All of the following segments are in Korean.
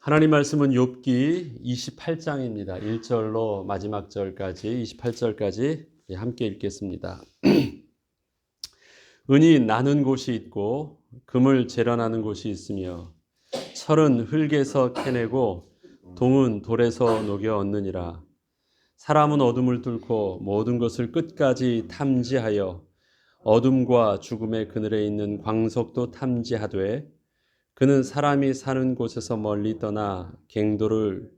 하나님 말씀은 욥기 28장입니다. 1절로 마지막 절까지 28절까지 함께 읽겠습니다. 은이 나는 곳이 있고 금을 재련하는 곳이 있으며 철은 흙에서 캐내고 동은 돌에서 녹여 얻느니라. 사람은 어둠을 뚫고 모든 것을 끝까지 탐지하여 어둠과 죽음의 그늘에 있는 광석도 탐지하되 그는 사람이 사는 곳에서 멀리 떠나 갱도를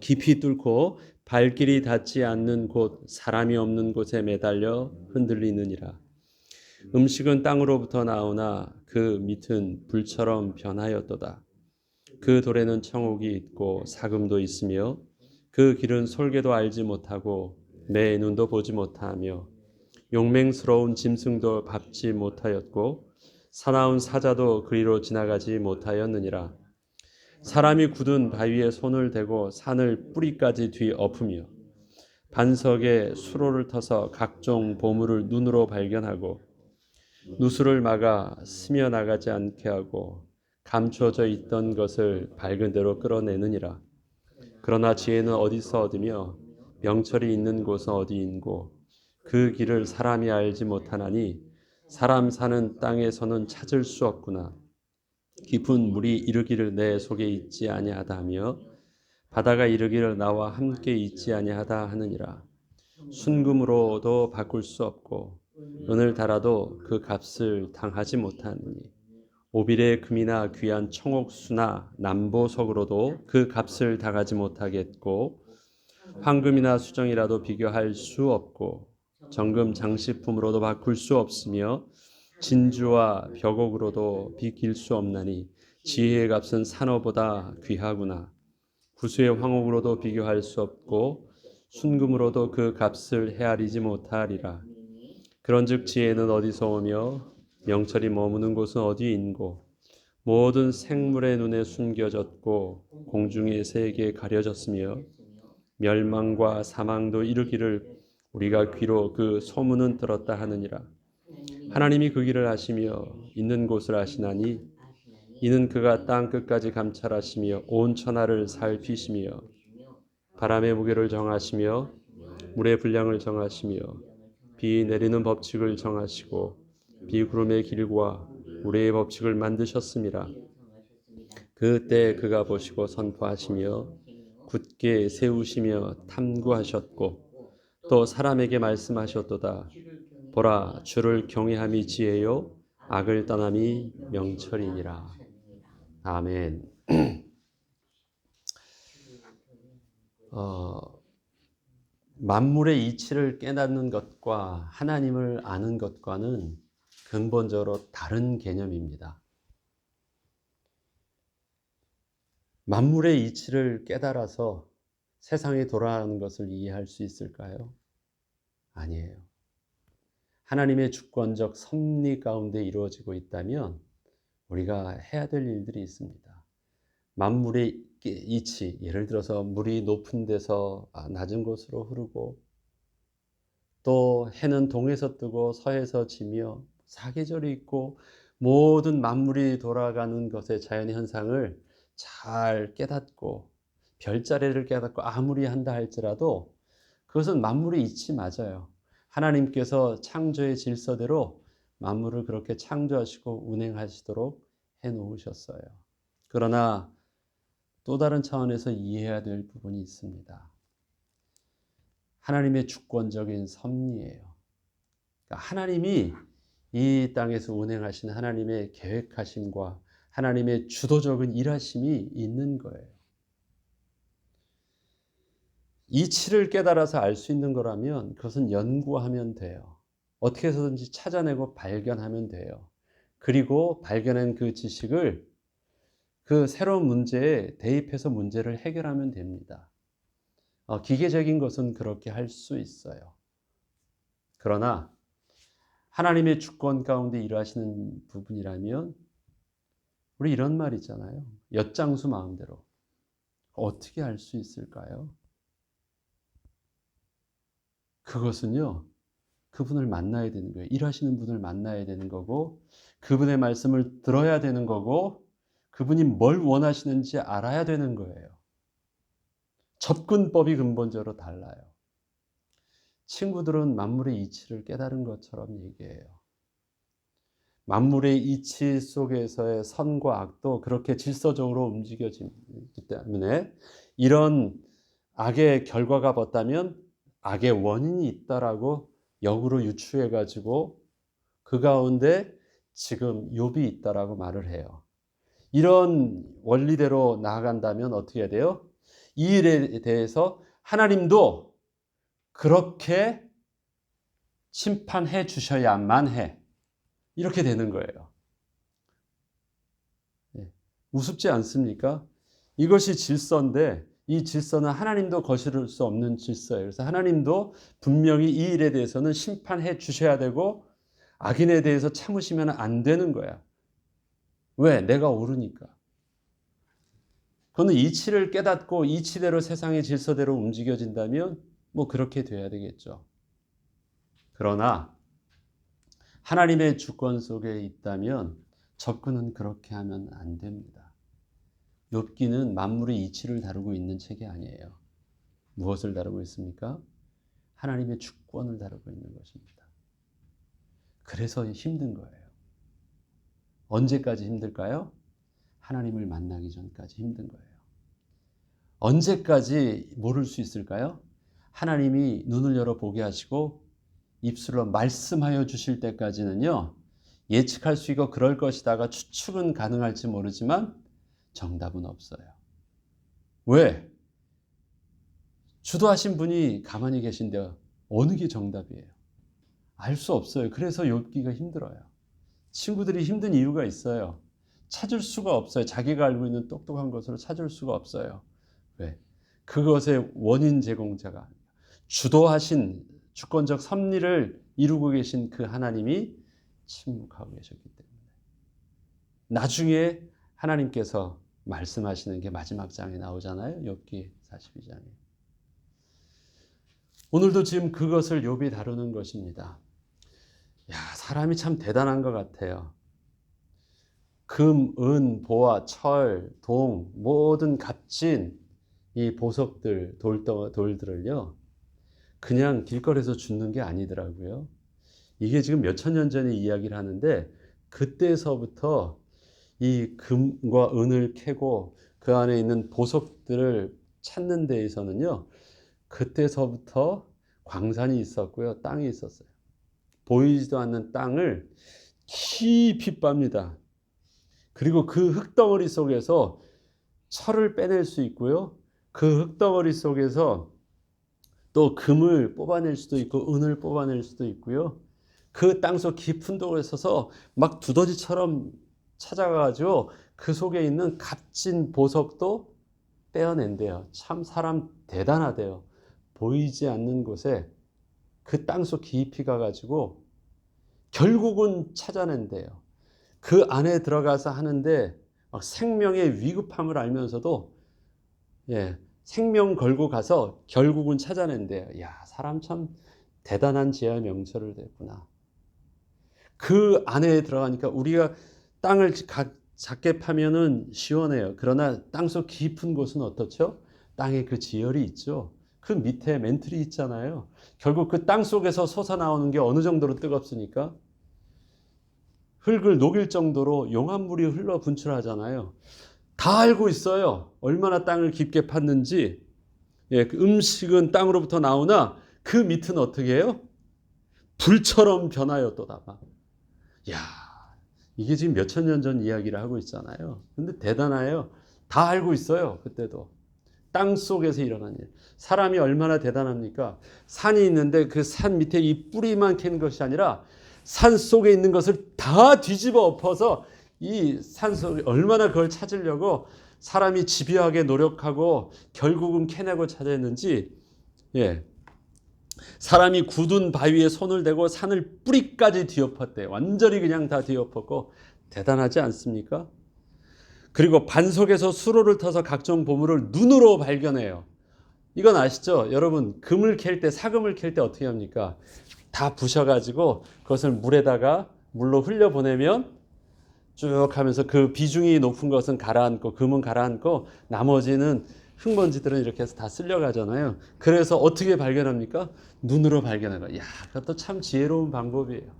깊이 뚫고 발길이 닿지 않는 곳 사람이 없는 곳에 매달려 흔들리느니라. 음식은 땅으로부터 나오나 그 밑은 불처럼 변하였도다. 그 돌에는 청옥이 있고 사금도 있으며 그 길은 솔개도 알지 못하고 내 눈도 보지 못하며 용맹스러운 짐승도 밟지 못하였고 사나운 사자도 그리로 지나가지 못하였느니라. 사람이 굳은 바위에 손을 대고 산을 뿌리까지 뒤엎으며 반석에 수로를 터서 각종 보물을 눈으로 발견하고 누수를 막아 스며 나가지 않게 하고 감춰져 있던 것을 밝은 대로 끌어내느니라. 그러나 지혜는 어디서 얻으며 명철이 있는 곳은 어디인고 그 길을 사람이 알지 못하나니 사람 사는 땅에서는 찾을 수 없구나. 깊은 물이 이르기를 내 속에 있지 아니하다 하며 바다가 이르기를 나와 함께 있지 아니하다 하느니라. 순금으로도 바꿀 수 없고 은을 달아도 그 값을 당하지 못하느니 오빌의 금이나 귀한 청옥수나 남보석으로도 그 값을 당하지 못하겠고 황금이나 수정이라도 비교할 수 없고 정금 장식품으로도 바꿀 수 없으며 진주와 벽옥으로도 비길 수 없나니 지혜의 값은 산호보다 귀하구나. 구수의 황옥으로도 비교할 수 없고 순금으로도 그 값을 헤아리지 못하리라. 그런즉 지혜는 어디서 오며 명철이 머무는 곳은 어디인고 모든 생물의 눈에 숨겨졌고 공중의 새에게 가려졌으며 멸망과 사망도 이르기를 우리가 귀로 그 소문은 들었다 하느니라. 하나님이 그 길을 아시며 있는 곳을 아시나니 이는 그가 땅 끝까지 감찰하시며 온 천하를 살피시며 바람의 무게를 정하시며 물의 분량을 정하시며 비 내리는 법칙을 정하시고 비구름의 길과 우레의 법칙을 만드셨습니다. 그때 그가 보시고 선포하시며 굳게 세우시며 탐구하셨고 또 사람에게 말씀하셨도다. 보라, 주를 경외함이 지혜요 악을 떠남이 명철이니라. 아멘. 만물의 이치를 깨닫는 것과 하나님을 아는 것과는 근본적으로 다른 개념입니다. 만물의 이치를 깨달아서 세상이 돌아가는 것을 이해할 수 있을까요? 아니에요. 하나님의 주권적 섭리 가운데 이루어지고 있다면 우리가 해야 될 일들이 있습니다. 만물의 이치, 예를 들어서 물이 높은 데서 낮은 곳으로 흐르고 또 해는 동에서 뜨고 서에서 지며 사계절이 있고 모든 만물이 돌아가는 것의 자연의 현상을 잘 깨닫고 별자리를 깨닫고 아무리 한다 할지라도 그것은 만물의 이치 맞아요. 하나님께서 창조의 질서대로 만물을 그렇게 창조하시고 운행하시도록 해놓으셨어요. 그러나 또 다른 차원에서 이해해야 될 부분이 있습니다. 하나님의 주권적인 섭리예요. 그러니까 하나님이 이 땅에서 운행하신 하나님의 계획하심과 하나님의 주도적인 일하심이 있는 거예요. 이치를 깨달아서 알 수 있는 거라면 그것은 연구하면 돼요. 어떻게 해서든지 찾아내고 발견하면 돼요. 그리고 발견한 그 지식을 그 새로운 문제에 대입해서 문제를 해결하면 됩니다. 기계적인 것은 그렇게 할 수 있어요. 그러나 하나님의 주권 가운데 일하시는 부분이라면 우리 이런 말 있잖아요. 엿장수 마음대로. 어떻게 알 수 있을까요? 그것은요. 그분을 만나야 되는 거예요. 일하시는 분을 만나야 되는 거고 그분의 말씀을 들어야 되는 거고 그분이 뭘 원하시는지 알아야 되는 거예요. 접근법이 근본적으로 달라요. 친구들은 만물의 이치를 깨달은 것처럼 얘기해요. 만물의 이치 속에서의 선과 악도 그렇게 질서적으로 움직여지기 때문에 이런 악의 결과가 봤다면 악의 원인이 있다라고 역으로 유추해 가지고 그 가운데 지금 욥이 있다라고 말을 해요. 이런 원리대로 나아간다면 어떻게 해야 돼요? 이 일에 대해서 하나님도 그렇게 심판해 주셔야만 해. 이렇게 되는 거예요. 우습지 않습니까? 이것이 질서인데 이 질서는 하나님도 거스를 수 없는 질서예요. 그래서 하나님도 분명히 이 일에 대해서는 심판해 주셔야 되고 악인에 대해서 참으시면 안 되는 거야. 왜? 내가 옳으니까. 그거는 이치를 깨닫고 이치대로 세상의 질서대로 움직여진다면 뭐 그렇게 돼야 되겠죠. 그러나 하나님의 주권 속에 있다면 접근은 그렇게 하면 안 됩니다. 욥기는 만물의 이치를 다루고 있는 책이 아니에요. 무엇을 다루고 있습니까? 하나님의 주권을 다루고 있는 것입니다. 그래서 힘든 거예요. 언제까지 힘들까요? 하나님을 만나기 전까지 힘든 거예요. 언제까지 모를 수 있을까요? 하나님이 눈을 열어 보게 하시고 입술로 말씀하여 주실 때까지는요. 예측할 수 있고 그럴 것이다가 추측은 가능할지 모르지만 정답은 없어요. 왜? 주도하신 분이 가만히 계신데 어느 게 정답이에요? 알 수 없어요. 그래서 욥기가 힘들어요. 친구들이 힘든 이유가 있어요. 찾을 수가 없어요. 자기가 알고 있는 똑똑한 것으로 찾을 수가 없어요. 왜? 그것의 원인 제공자가 주도하신 주권적 섭리를 이루고 계신 그 하나님이 침묵하고 계셨기 때문에 나중에 하나님께서 말씀하시는 게 마지막 장에 나오잖아요. 욥기 42장에. 오늘도 지금 그것을 욥이 다루는 것입니다. 야, 사람이 참 대단한 것 같아요. 금, 은, 보화, 철, 동, 모든 값진 이 보석들, 돌들을요, 그냥 길거리에서 줍는 게 아니더라고요. 이게 지금 몇천 년 전의 이야기를 하는데, 그때서부터 이 금과 은을 캐고 그 안에 있는 보석들을 찾는 데 있어서는요, 그때서부터 광산이 있었고요, 땅이 있었어요. 보이지도 않는 땅을 깊이 빱니다. 그리고 그 흙덩어리 속에서 철을 빼낼 수 있고요. 그 흙덩어리 속에서 또 금을 뽑아낼 수도 있고 은을 뽑아낼 수도 있고요. 그 땅속 깊은 곳에 서서 막 두더지처럼 찾아가가지고 그 속에 있는 값진 보석도 빼어낸대요. 참 사람 대단하대요. 보이지 않는 곳에 그 땅속 깊이 가가지고 결국은 찾아낸대요. 그 안에 들어가서 하는데 막 생명의 위급함을 알면서도 생명 걸고 가서 결국은 찾아낸대요. 야, 사람 참 대단한 지혜와 명철을 냈구나. 그 안에 들어가니까 우리가 땅을 작게 파면은 시원해요. 그러나 땅속 깊은 곳은 어떻죠? 땅에 그 지열이 있죠. 그 밑에 멘틀이 있잖아요. 결국 그 땅 속에서 솟아나오는 게 어느 정도로 뜨겁습니까? 흙을 녹일 정도로 용암물이 흘러 분출하잖아요. 다 알고 있어요. 얼마나 땅을 깊게 팠는지. 그 음식은 땅으로부터 나오나 그 밑은 어떻게 해요? 불처럼 변하여 또다가. 야, 이게 지금 몇천 년 전 이야기를 하고 있잖아요. 근데 대단해요. 다 알고 있어요. 그때도. 땅 속에서 일어난 일. 사람이 얼마나 대단합니까? 산이 있는데 그 산 밑에 이 뿌리만 캐는 것이 아니라 산 속에 있는 것을 다 뒤집어 엎어서 이 산 속에 얼마나 그걸 찾으려고 사람이 집요하게 노력하고 결국은 캐내고 찾았는지, 사람이 굳은 바위에 손을 대고 산을 뿌리까지 뒤엎었대요. 완전히 그냥 다 뒤엎었고 대단하지 않습니까? 그리고 반석에서 수로를 터서 각종 보물을 눈으로 발견해요. 이건 아시죠? 여러분, 금을 캘 때, 사금을 캘 때 어떻게 합니까? 다 부셔가지고 그것을 물로 흘려보내면 쭉 하면서 그 비중이 높은 것은 가라앉고 금은 가라앉고 나머지는 흙먼지들은 이렇게 해서 다 쓸려가잖아요. 그래서 어떻게 발견합니까? 눈으로 발견해요. 야, 그것도 참 지혜로운 방법이에요.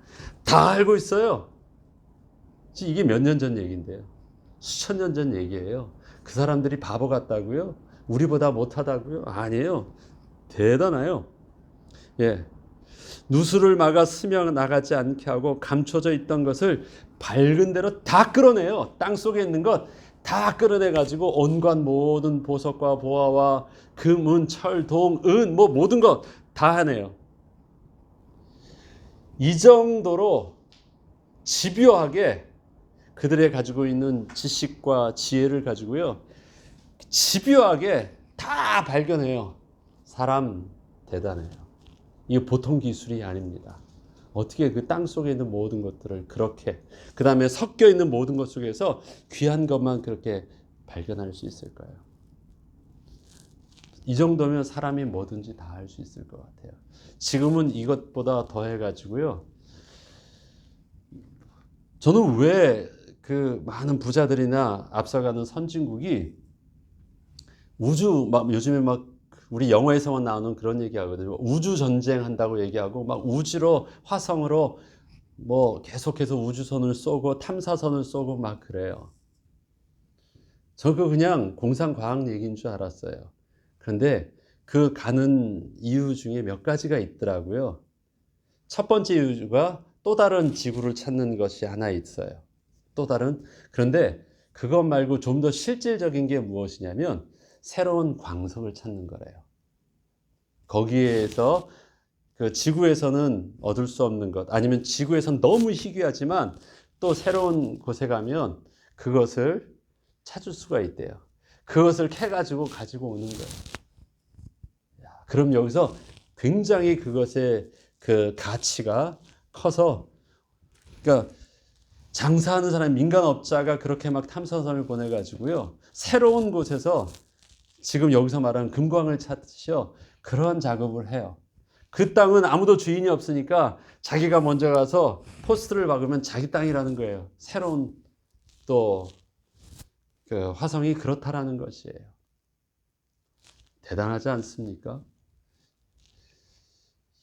다 알고 있어요. 이게 몇 년 전 얘기인데요. 수천 년 전 얘기예요. 그 사람들이 바보 같다고요? 우리보다 못하다고요? 아니에요. 대단해요. 예. 누수를 막아 스며 나가지 않게 하고 감춰져 있던 것을 밝은 대로 다 끌어내요. 땅 속에 있는 것 다 끌어내 가지고 온갖 모든 보석과 보화와 금, 철, 동, 은 뭐 모든 것 다 하네요. 이 정도로 집요하게 그들의 가지고 있는 지식과 지혜를 가지고요. 집요하게 다 발견해요. 사람 대단해요. 이게 보통 기술이 아닙니다. 어떻게 그 땅 속에 있는 모든 것들을 그렇게, 그 다음에 섞여 있는 모든 것 속에서 귀한 것만 그렇게 발견할 수 있을까요? 이 정도면 사람이 뭐든지 다 할 수 있을 것 같아요. 지금은 이것보다 더 해가지고요. 저는 왜 그 많은 부자들이나 앞서가는 선진국이 우주, 막 요즘에 막 우리 영화에서만 나오는 그런 얘기 하거든요. 우주 전쟁 한다고 얘기하고 막 우주로 화성으로 뭐 계속해서 우주선을 쏘고 탐사선을 쏘고 막 그래요. 저 그 그냥 공상과학 얘기인 줄 알았어요. 그런데 그 가는 이유 중에 몇 가지가 있더라고요. 첫 번째 이유가 또 다른 지구를 찾는 것이 하나 있어요. 또 다른. 그런데 그것 말고 좀 더 실질적인 게 무엇이냐면 새로운 광석을 찾는 거래요. 거기에서 그 지구에서는 얻을 수 없는 것, 아니면 지구에선 너무 희귀하지만 또 새로운 곳에 가면 그것을 찾을 수가 있대요. 그것을 캐가지고 가지고 오는 거예요. 그럼 여기서 굉장히 그것의 그 가치가 커서, 그러니까 장사하는 사람, 민간업자가 그렇게 막 탐사선을 보내가지고요. 새로운 곳에서 지금 여기서 말하는 금광을 찾으셔. 그런 작업을 해요. 그 땅은 아무도 주인이 없으니까 자기가 먼저 가서 포스트를 박으면 자기 땅이라는 거예요. 새로운 또 그 화성이 그렇다라는 것이에요. 대단하지 않습니까?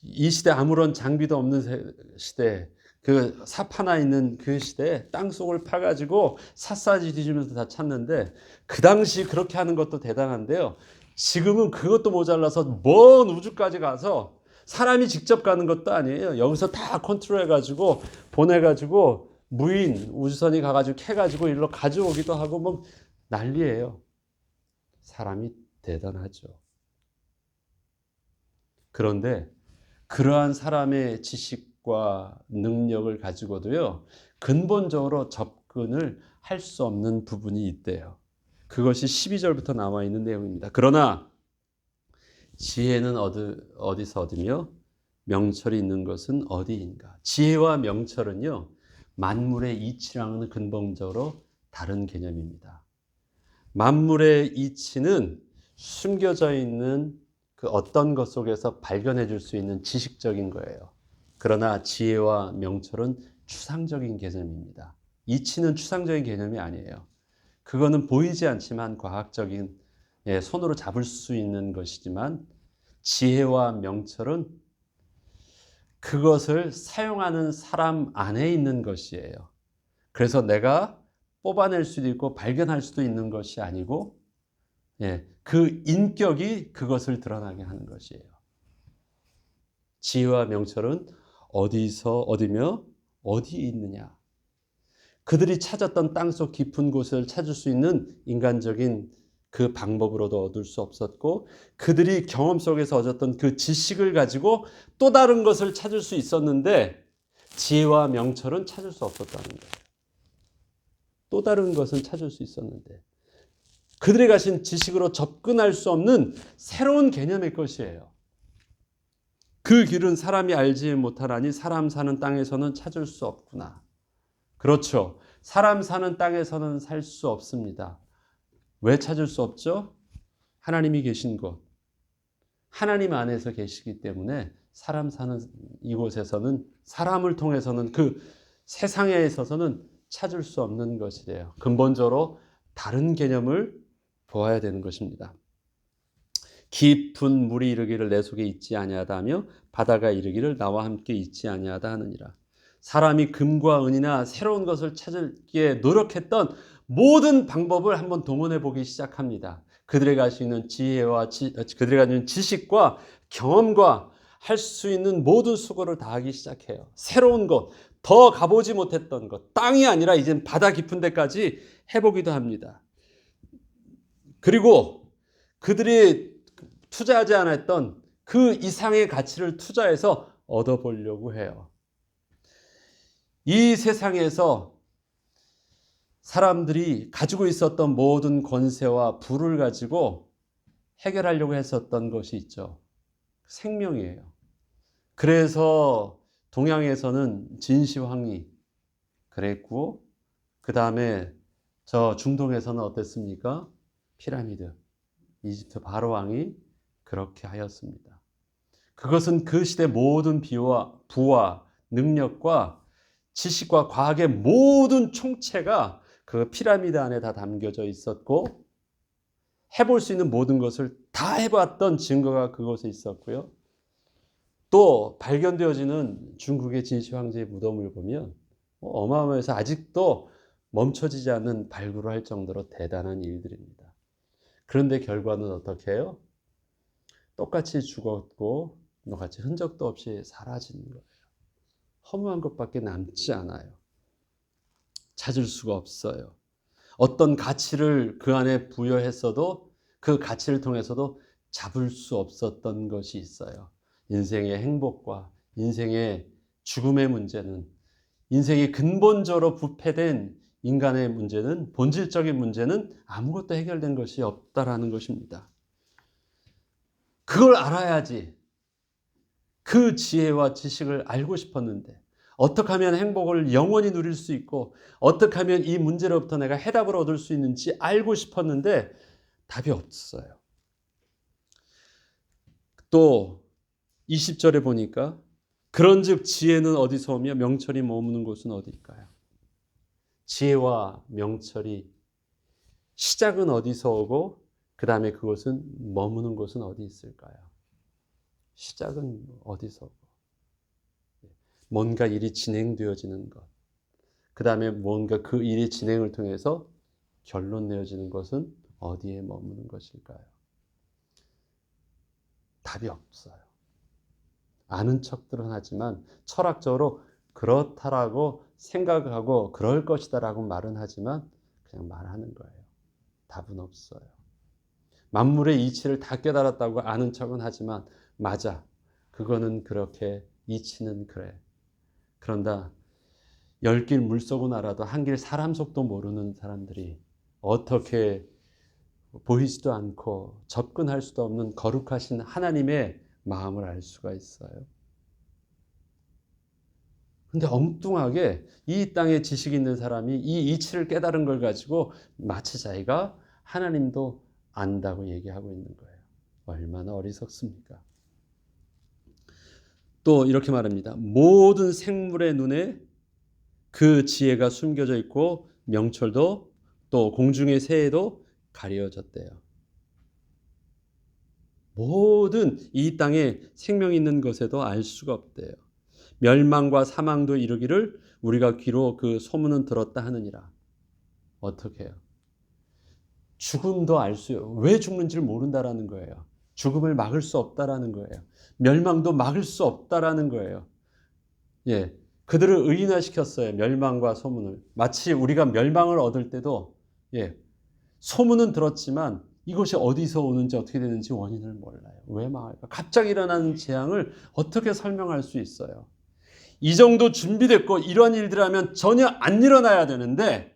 이 시대 아무런 장비도 없는 시대, 그 삽 하나 있는 그 시대에 땅속을 파가지고 샅샅이 뒤지면서 다 찾는데, 그 당시 그렇게 하는 것도 대단한데요. 지금은 그것도 모자라서 먼 우주까지 가서 사람이 직접 가는 것도 아니에요. 여기서 다 컨트롤해가지고 보내가지고 무인 우주선이 가가지고 캐가지고 일로 가져오기도 하고 뭐 난리예요. 사람이 대단하죠. 그런데 그러한 사람의 지식과 능력을 가지고도요, 근본적으로 접근을 할 수 없는 부분이 있대요. 그것이 12절부터 나와 있는 내용입니다. 그러나 지혜는 어디서 얻으며 명철이 있는 것은 어디인가? 지혜와 명철은요, 만물의 이치랑은 근본적으로 다른 개념입니다. 만물의 이치는 숨겨져 있는 그 어떤 것 속에서 발견해 줄 수 있는 지식적인 거예요. 그러나 지혜와 명철은 추상적인 개념입니다. 이치는 추상적인 개념이 아니에요. 그거는 보이지 않지만 과학적인, 손으로 잡을 수 있는 것이지만, 지혜와 명철은 그것을 사용하는 사람 안에 있는 것이에요. 그래서 내가 뽑아낼 수도 있고 발견할 수도 있는 것이 아니고, 그 인격이 그것을 드러나게 하는 것이에요. 지혜와 명철은 어디며 어디에 있느냐. 그들이 찾았던 땅속 깊은 곳을 찾을 수 있는 인간적인 그 방법으로도 얻을 수 없었고, 그들이 경험 속에서 얻었던 그 지식을 가지고 또 다른 것을 찾을 수 있었는데, 지혜와 명철은 찾을 수 없었다는 거예요. 또 다른 것은 찾을 수 있었는데 그들이 가진 지식으로 접근할 수 없는 새로운 개념의 것이에요. 그 길은 사람이 알지 못하나니 사람 사는 땅에서는 찾을 수 없구나. 그렇죠. 사람 사는 땅에서는 살 수 없습니다. 왜 찾을 수 없죠? 하나님이 계신 곳, 하나님 안에서 계시기 때문에 사람 사는 이곳에서는, 사람을 통해서는, 그 세상에 있어서는 찾을 수 없는 것이래요. 근본적으로 다른 개념을 보아야 되는 것입니다. 깊은 물이 이르기를 내 속에 있지 아니하다며 바다가 이르기를 나와 함께 있지 아니하다 하느니라. 사람이 금과 은이나 새로운 것을 찾기에 노력했던 모든 방법을 한번 동원해 보기 시작합니다. 그들이 가지고 있는 지혜와 그들이 가지고 있는 지식과 경험과 할 수 있는 모든 수고를 다하기 시작해요. 새로운 것, 더 가보지 못했던 것, 땅이 아니라 이젠 바다 깊은 데까지 해보기도 합니다. 그리고 그들이 투자하지 않았던 그 이상의 가치를 투자해서 얻어보려고 해요. 이 세상에서 사람들이 가지고 있었던 모든 권세와 부를 가지고 해결하려고 했었던 것이 있죠. 생명이에요. 그래서 동양에서는 진시황이 그랬고, 그 다음에 저 중동에서는 어땠습니까? 피라미드, 이집트 바로 왕이 그렇게 하였습니다. 그것은 그 시대 모든 부와 능력과 지식과 과학의 모든 총체가 그 피라미드 안에 다 담겨져 있었고, 해볼 수 있는 모든 것을 다 해봤던 증거가 그곳에 있었고요. 또 발견되어지는 중국의 진시 황제의 무덤을 보면 어마어마해서 아직도 멈춰지지 않는 발굴을 할 정도로 대단한 일들입니다. 그런데 결과는 어떻게 해요? 똑같이 죽었고 똑같이 흔적도 없이 사라지는 거예요. 허무한 것밖에 남지 않아요. 찾을 수가 없어요. 어떤 가치를 그 안에 부여했어도 그 가치를 통해서도 잡을 수 없었던 것이 있어요. 인생의 행복과 인생의 죽음의 문제는, 인생이 근본적으로 부패된 인간의 문제는, 본질적인 문제는 아무것도 해결된 것이 없다라는 것입니다. 그걸 알아야지. 그 지혜와 지식을 알고 싶었는데, 어떻게 하면 행복을 영원히 누릴 수 있고, 어떻게 하면 이 문제로부터 내가 해답을 얻을 수 있는지 알고 싶었는데 답이 없어요. 또 20절에 보니까 그런즉 지혜는 어디서 오며 명철이 머무는 곳은 어디일까요? 지혜와 명철이 시작은 어디서 오고 그 다음에 그것은 머무는 곳은 어디 있을까요? 시작은 어디서 오고 뭔가 일이 진행되어지는 것, 그 다음에 뭔가 그 일이 진행을 통해서 결론 내어지는 것은 어디에 머무는 것일까요? 답이 없어요. 아는 척들은 하지만 철학적으로 그렇다라고 생각하고 그럴 것이다라고 말은 하지만 그냥 말하는 거예요. 답은 없어요. 만물의 이치를 다 깨달았다고 아는 척은 하지만 맞아. 그거는 그렇게 이치는 그래. 그런다. 10길 물속은 알아도 한 길 사람 속도 모르는 사람들이 어떻게 보이지도 않고 접근할 수도 없는 거룩하신 하나님의 마음을 알 수가 있어요. 근데 엉뚱하게 이 땅에 지식 있는 사람이 이 이치를 깨달은 걸 가지고 마치 자기가 하나님도 안다고 얘기하고 있는 거예요. 얼마나 어리석습니까? 또 이렇게 말합니다. 모든 생물의 눈에 그 지혜가 숨겨져 있고 명철도 또 공중의 새에도 가려졌대요. 모든 이 땅에 생명 있는 것에도 알 수가 없대요. 멸망과 사망도 이르기를 우리가 귀로 그 소문은 들었다 하느니라. 어떻게 해요? 죽음도 알 수, 왜 죽는지를 모른다라는 거예요. 죽음을 막을 수 없다라는 거예요. 멸망도 막을 수 없다라는 거예요. 예, 그들을 의인화시켰어요. 멸망과 소문을. 마치 우리가 멸망을 얻을 때도 소문은 들었지만 이것이 어디서 오는지 어떻게 되는지 원인을 몰라요. 왜 망할까? 갑자기 일어나는 재앙을 어떻게 설명할 수 있어요? 이 정도 준비됐고 이런 일들하면 전혀 안 일어나야 되는데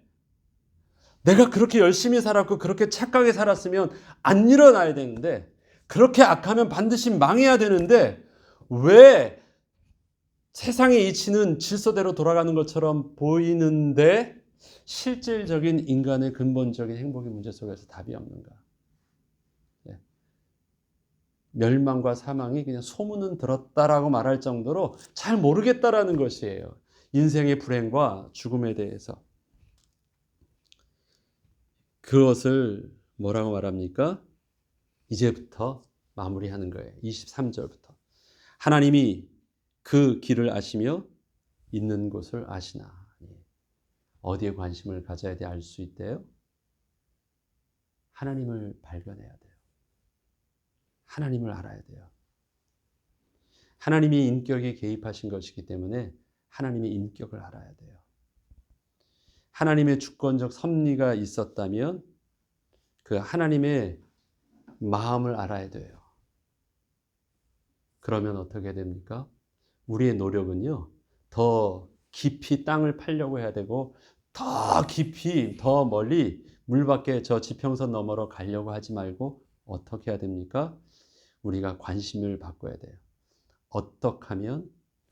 내가 그렇게 열심히 살았고 그렇게 착하게 살았으면 안 일어나야 되는데 그렇게 악하면 반드시 망해야 되는데 왜 세상의 이치는 질서대로 돌아가는 것처럼 보이는데 실질적인 인간의 근본적인 행복의 문제 속에서 답이 없는가? 멸망과 사망이 그냥 소문은 들었다라고 말할 정도로 잘 모르겠다라는 것이에요. 인생의 불행과 죽음에 대해서. 그것을 뭐라고 말합니까? 이제부터 마무리하는 거예요. 23절부터. 하나님이 그 길을 아시며 있는 곳을 아시나. 어디에 관심을 가져야 돼 알 수 있대요? 하나님을 발견해야 돼요. 하나님을 알아야 돼요. 하나님이 인격에 개입하신 것이기 때문에 하나님의 인격을 알아야 돼요. 하나님의 주권적 섭리가 있었다면 그 하나님의 마음을 알아야 돼요. 그러면 어떻게 됩니까? 우리의 노력은요, 더 깊이 땅을 파려고 해야 되고, 더 깊이, 더 멀리 물 밖에 저 지평선 너머로 가려고 하지 말고, 어떻게 해야 됩니까? 우리가 관심을 바꿔야 돼요. 어떻게 하면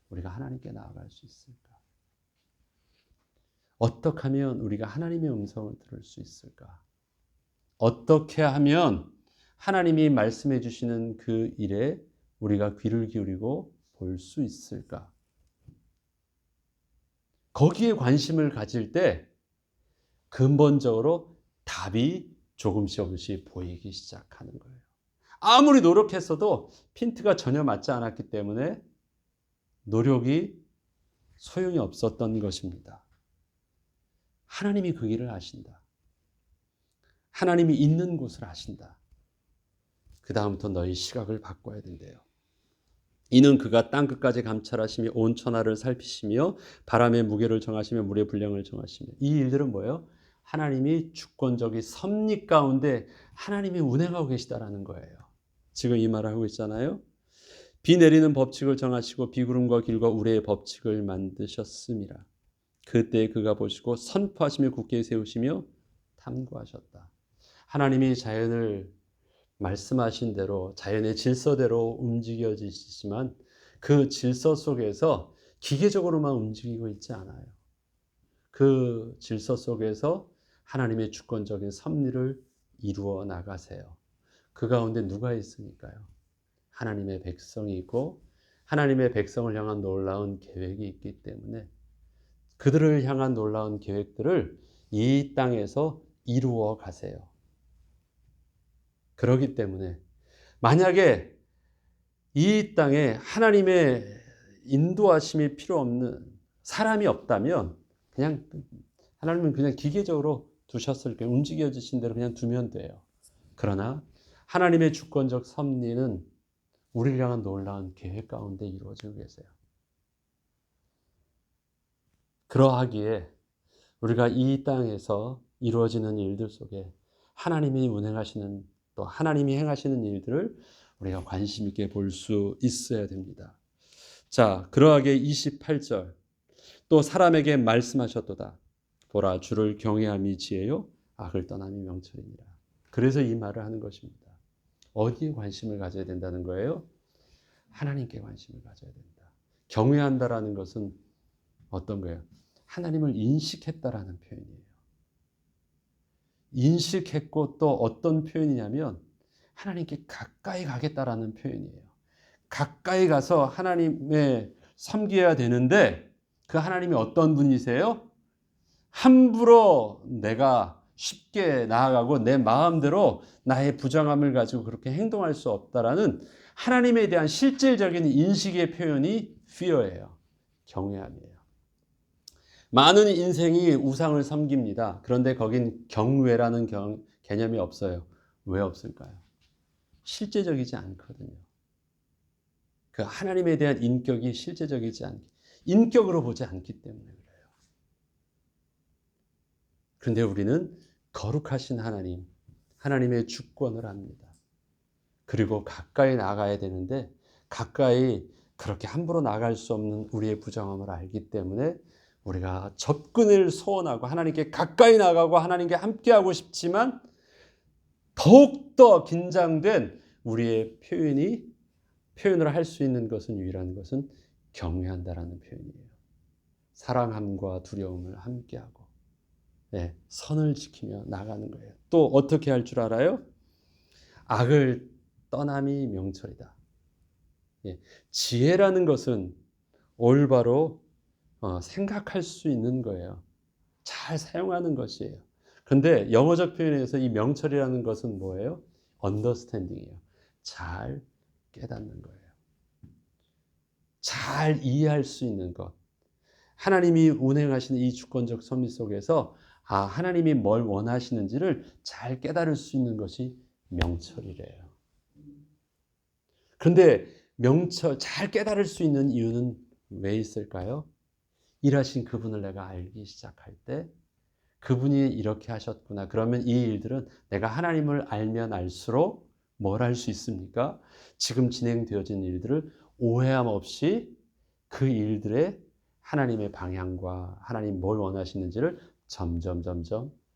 우리가 하나님께 나아갈 수 있을까? 어떻게 하면 우리가 하나님의 음성을 들을 수 있을까? 어떻게 하면 하나님이 말씀해 주시는 그 일에 우리가 귀를 기울이고 볼 수 있을까? 거기에 관심을 가질 때 근본적으로 답이 조금씩 보이기 시작하는 거예요. 아무리 노력했어도 핀트가 전혀 맞지 않았기 때문에 노력이 소용이 없었던 것입니다. 하나님이 그 길을 아신다. 하나님이 있는 곳을 아신다. 그 다음부터 너희 시각을 바꿔야 된대요. 이는 그가 땅끝까지 감찰하시며 온 천하를 살피시며 바람의 무게를 정하시며 물의 분량을 정하시며. 이 일들은 뭐예요? 하나님이 주권적인 섭리 가운데 하나님이 운행하고 계시다라는 거예요. 지금 이 말을 하고 있잖아요. 비 내리는 법칙을 정하시고 비구름과 길과 우레의 법칙을 만드셨음이라. 그때 그가 보시고 선포하시며 굳게 세우시며 탐구하셨다. 하나님이 자연을 말씀하신 대로 자연의 질서대로 움직여지시지만 그 질서 속에서 기계적으로만 움직이고 있지 않아요. 그 질서 속에서 하나님의 주권적인 섭리를 이루어 나가세요. 그 가운데 누가 있으니까요? 하나님의 백성이 있고 하나님의 백성을 향한 놀라운 계획이 있기 때문에 그들을 향한 놀라운 계획들을 이 땅에서 이루어 가세요. 그렇기 때문에 만약에 이 땅에 하나님의 인도하심이 필요 없는 사람이 없다면 그냥 하나님은 그냥 기계적으로 두셨을 때 움직여지신 대로 그냥 두면 돼요. 그러나 하나님의 주권적 섭리는 우리를 향한 놀라운 계획 가운데 이루어지고 계세요. 그러하기에 우리가 이 땅에서 이루어지는 일들 속에 하나님이 운행하시는 또 하나님이 행하시는 일들을 우리가 관심 있게 볼 수 있어야 됩니다. 자, 그러하게 28절 또 사람에게 말씀하셨도다. 보라, 주를 경외함이 지혜요 악을 떠남이 명철이니라. 그래서 이 말을 하는 것입니다. 어디에 관심을 가져야 된다는 거예요? 하나님께 관심을 가져야 된다. 경외한다라는 것은 어떤 거예요? 하나님을 인식했다라는 표현이에요. 인식했고 또 어떤 표현이냐면 하나님께 가까이 가겠다라는 표현이에요. 가까이 가서 하나님의 섬겨야 되는데 그 하나님이 어떤 분이세요? 함부로 내가 쉽게 나아가고 내 마음대로 나의 부정함을 가지고 그렇게 행동할 수 없다라는 하나님에 대한 실질적인 인식의 표현이 fear예요. 경외함이에요. 많은 인생이 우상을 섬깁니다. 그런데 거긴 경외라는 개념이 없어요. 왜 없을까요? 실제적이지 않거든요. 그 하나님에 대한 인격이 실제적이지 않기, 인격으로 보지 않기 때문에 그래요. 그런데 우리는 거룩하신 하나님, 하나님의 주권을 압니다. 그리고 가까이 나가야 되는데 가까이 그렇게 함부로 나갈 수 없는 우리의 부정함을 알기 때문에 우리가 접근을 소원하고 하나님께 가까이 나가고 하나님께 함께하고 싶지만 더욱더 긴장된 우리의 표현을 할 수 있는 것은 유일한 것은 경외한다라는 표현이에요. 사랑함과 두려움을 함께하고 선을 지키며 나가는 거예요. 또 어떻게 할 줄 알아요? 악을 떠남이 명철이다. 지혜라는 것은 올바로 생각할 수 있는 거예요. 잘 사용하는 것이에요. 근데 영어적 표현에서 이 명철이라는 것은 뭐예요? understanding이에요. 잘 깨닫는 거예요. 잘 이해할 수 있는 것. 하나님이 운행하시는 이 주권적 섭리 속에서 하나님이 뭘 원하시는지를 잘 깨달을 수 있는 것이 명철이래요. 그런데 명철, 잘 깨달을 수 있는 이유는 왜 있을까요? 일하신 그분을 내가 알기 시작할 때 그분이 이렇게 하셨구나. 그러면 이 일들은 내가 하나님을 알면 알수록 뭘 할 수 있습니까? 지금 진행되어진 일들을 오해함 없이 그 일들의 하나님의 방향과 하나님 뭘 원하시는지를 점점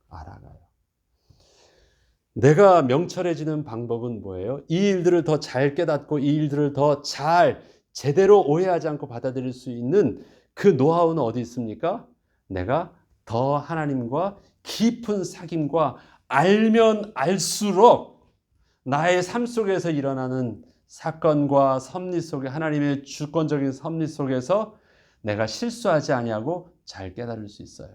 알아가요. 내가 명철해지는 방법은 뭐예요? 이 일들을 더 잘 깨닫고 이 일들을 더 잘 제대로 오해하지 않고 받아들일 수 있는 그 노하우는 어디 있습니까? 내가 더 하나님과 깊은 사귐과 알면 알수록 나의 삶 속에서 일어나는 사건과 섭리 속에 하나님의 주권적인 섭리 속에서 내가 실수하지 아니하고 잘 깨달을 수 있어요.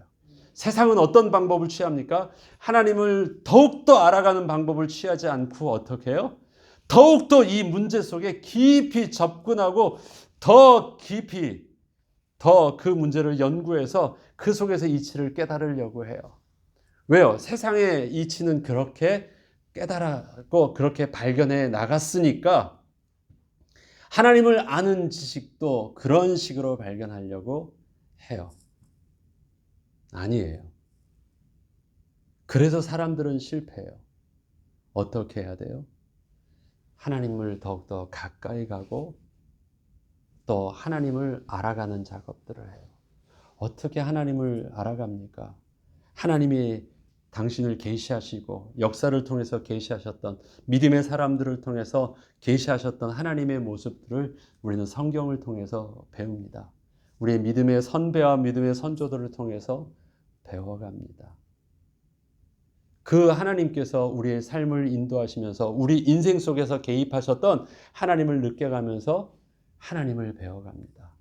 세상은 어떤 방법을 취합니까? 하나님을 더욱더 알아가는 방법을 취하지 않고 어떻게 해요? 더욱더 이 문제 속에 깊이 접근하고 더 깊이 더 그 문제를 연구해서 그 속에서 이치를 깨달으려고 해요. 왜요? 세상의 이치는 그렇게 깨달았고 그렇게 발견해 나갔으니까 하나님을 아는 지식도 그런 식으로 발견하려고 해요. 아니에요. 그래서 사람들은 실패해요. 어떻게 해야 돼요? 하나님을 더욱더 가까이 가고 또 하나님을 알아가는 작업들을 해요. 어떻게 하나님을 알아갑니까? 하나님이 당신을 계시하시고 역사를 통해서 계시하셨던 믿음의 사람들을 통해서 계시하셨던 하나님의 모습들을 우리는 성경을 통해서 배웁니다. 우리의 믿음의 선배와 믿음의 선조들을 통해서 배워갑니다. 그 하나님께서 우리의 삶을 인도하시면서 우리 인생 속에서 개입하셨던 하나님을 느껴가면서 하나님을 배워갑니다.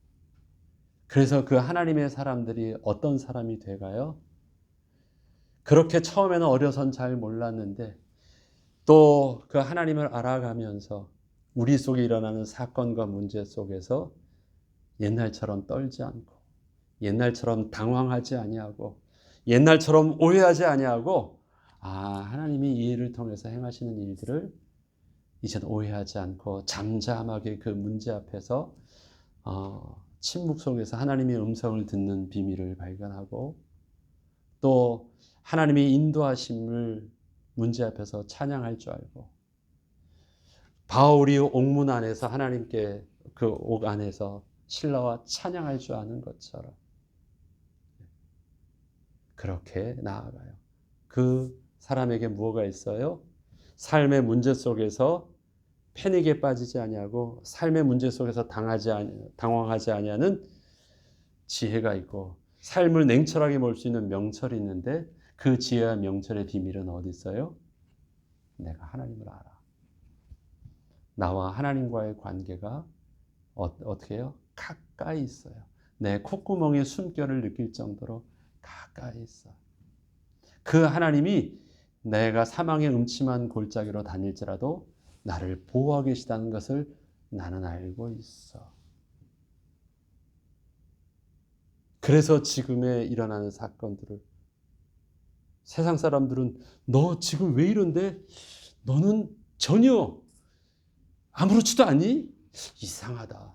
그래서 그 하나님의 사람들이 어떤 사람이 돼가요? 그렇게 처음에는 어려선 잘 몰랐는데 또 그 하나님을 알아가면서 우리 속에 일어나는 사건과 문제 속에서 옛날처럼 떨지 않고 옛날처럼 당황하지 아니하고 옛날처럼 오해하지 아니하고 하나님이 이 일을 통해서 행하시는 일들을 이제는 오해하지 않고 잠잠하게 그 문제 앞에서 침묵 속에서 하나님의 음성을 듣는 비밀을 발견하고 또 하나님의 인도하심을 문제 앞에서 찬양할 줄 알고 바울이 옥문 안에서 하나님께 그 옥 안에서 신라와 찬양할 줄 아는 것처럼 그렇게 나아가요. 그 사람에게 무엇가 있어요? 삶의 문제 속에서 패닉에 빠지지 아니하고 삶의 문제 속에서 당황하지 아니하는 지혜가 있고 삶을 냉철하게 볼 수 있는 명철이 있는데 그 지혜와 명철의 비밀은 어디 있어요? 내가 하나님을 알아. 나와 하나님과의 관계가 어떻게 해요? 가까이 있어요. 내 콧구멍에 숨결을 느낄 정도로 가까이 있어. 그 하나님이 내가 사망의 음침한 골짜기로 다닐지라도 나를 보호하고 계시다는 것을 나는 알고 있어. 그래서 지금에 일어나는 사건들을 세상 사람들은 너 지금 왜 이런데? 너는 전혀 아무렇지도 않니? 이상하다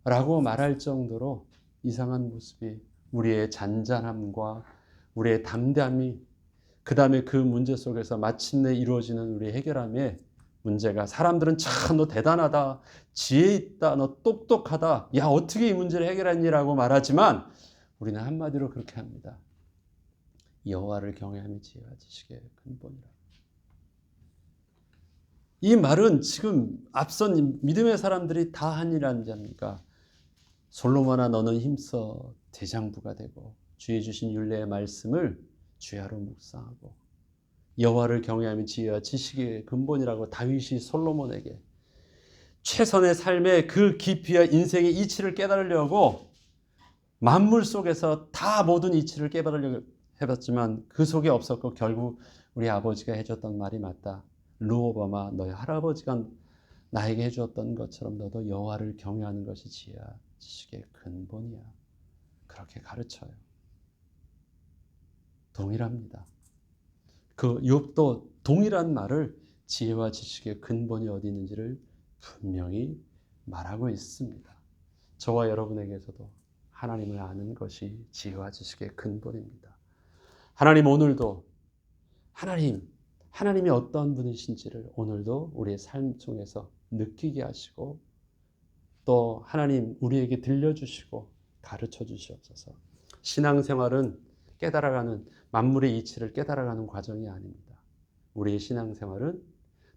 라고 말할 정도로 이상한 모습이 우리의 잔잔함과 우리의 담대함이 그 다음에 그 문제 속에서 마침내 이루어지는 우리의 해결함의 문제가 사람들은 참 너 대단하다, 지혜 있다, 너 똑똑하다, 야 어떻게 이 문제를 해결했니라고 말하지만 우리는 한마디로 그렇게 합니다. 여호와를 경외함이 지혜와 지식의 근본이라. 이 말은 지금 앞선 믿음의 사람들이 다 한 일 아니십니까? 솔로몬아 너는 힘써 대장부가 되고 주의 주신 율례의 말씀을 주야로 묵상하고 여호와를 경외함이 지혜와 지식의 근본이라고 다윗이 솔로몬에게 최선의 삶의 그 깊이와 인생의 이치를 깨달으려고 만물 속에서 다 모든 이치를 깨달으려고 해봤지만 그 속에 없었고 결국 우리 아버지가 해줬던 말이 맞다. 르호보암아, 너희 할아버지가 나에게 해주었던 것처럼 너도 여호와를 경외하는 것이 지혜와 지식의 근본이야. 그렇게 가르쳐요. 동일합니다. 그 욥도 동일한 말을 지혜와 지식의 근본이 어디 있는지를 분명히 말하고 있습니다. 저와 여러분에게서도 하나님을 아는 것이 지혜와 지식의 근본입니다. 하나님 오늘도 하나님이 어떤 분이신지를 오늘도 우리의 삶 중에서 느끼게 하시고 또 하나님 우리에게 들려주시고 가르쳐 주시옵소서. 신앙생활은 깨달아가는 만물의 이치를 깨달아가는 과정이 아닙니다. 우리의 신앙생활은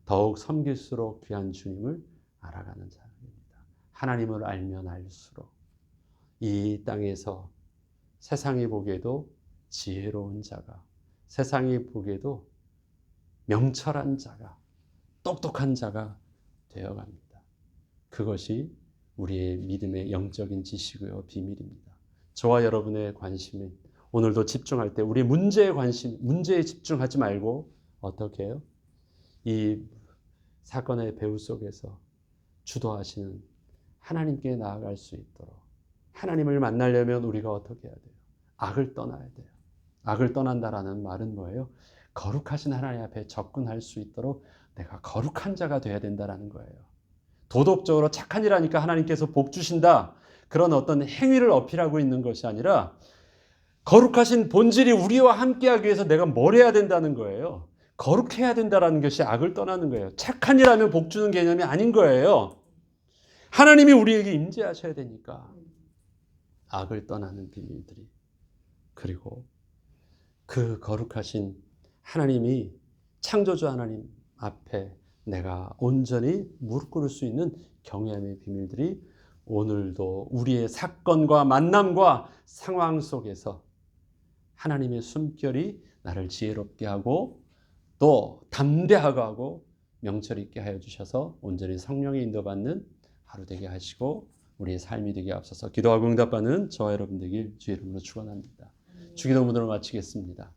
더욱 섬길수록 귀한 주님을 알아가는 자입니다. 하나님을 알면 알수록 이 땅에서 세상이 보기에도 지혜로운 자가, 세상이 보기에도 명철한 자가, 똑똑한 자가 되어갑니다. 그것이 우리의 믿음의 영적인 지식이요 비밀입니다. 저와 여러분의 관심은 오늘도 집중할 때 우리 문제에 집중하지 말고 어떻게 해요? 이 사건의 배후 속에서 주도하시는 하나님께 나아갈 수 있도록 하나님을 만나려면 우리가 어떻게 해야 돼요? 악을 떠나야 돼요. 악을 떠난다라는 말은 뭐예요? 거룩하신 하나님 앞에 접근할 수 있도록 내가 거룩한 자가 돼야 된다는 거예요. 도덕적으로 착한 일 하니까 하나님께서 복 주신다. 그런 어떤 행위를 어필하고 있는 것이 아니라 거룩하신 본질이 우리와 함께하기 위해서 내가 뭘 해야 된다는 거예요. 거룩해야 된다는 것이 악을 떠나는 거예요. 착한 일 하면 복 주는 개념이 아닌 거예요. 하나님이 우리에게 임재하셔야 되니까 악을 떠나는 비밀들이 그리고 그 거룩하신 하나님이 창조주 하나님 앞에 내가 온전히 무릎 꿇을 수 있는 경외함의 비밀들이 오늘도 우리의 사건과 만남과 상황 속에서 하나님의 숨결이 나를 지혜롭게 하고 또 담대하게 하고 명철 있게 하여 주셔서 온전히 성령의 인도받는 하루 되게 하시고 우리의 삶이 되게 앞서서 기도하고 응답받는 저와 여러분 되길 주의 이름으로 축원합니다. 주기도문으로 마치겠습니다.